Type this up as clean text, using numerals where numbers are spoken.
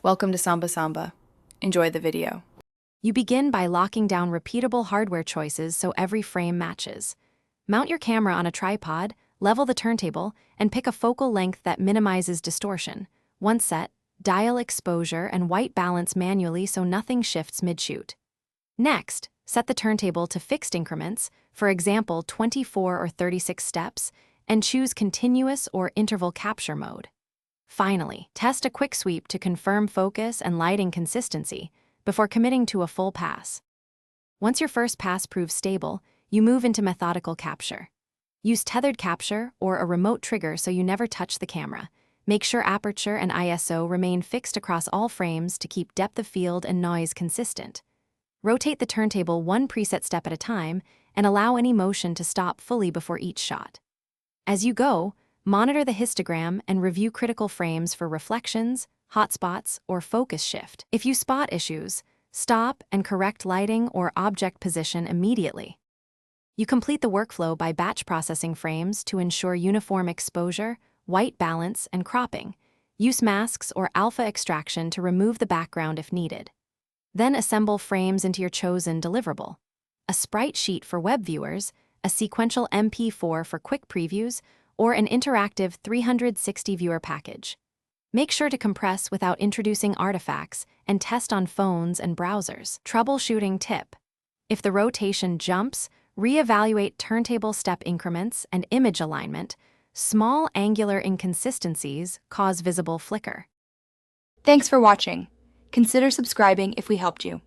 Welcome to Samba Samba. Enjoy the video. You begin by locking down repeatable hardware choices so every frame matches. Mount your camera on a tripod, level the turntable, and pick a focal length that minimizes distortion. Once set, dial exposure and white balance manually so nothing shifts mid-shoot. Next, set the turntable to fixed increments, for example 24 or 36 steps, and choose continuous or interval capture mode. Finally, test a quick sweep to confirm focus and lighting consistency before committing to a full pass. Once your first pass proves stable, you move into methodical capture. Use tethered capture or a remote trigger so you never touch the camera. Make sure aperture and ISO remain fixed across all frames to keep depth of field and noise consistent. Rotate the turntable one preset step at a time and allow any motion to stop fully before each shot. As you go, monitor the histogram and review critical frames for reflections, hotspots, or focus shift. If you spot issues, stop and correct lighting or object position immediately. You complete the workflow by batch processing frames to ensure uniform exposure, white balance, and cropping. Use masks or alpha extraction to remove the background if needed. Then assemble frames into your chosen deliverable: a sprite sheet for web viewers, a sequential MP4 for quick previews, or an interactive 360 viewer package. Make sure to compress without introducing artifacts and test on phones and browsers. Troubleshooting tip: if the rotation jumps, reevaluate turntable step increments and image alignment. Small angular inconsistencies cause visible flicker. Thanks for watching. Consider subscribing if we helped you.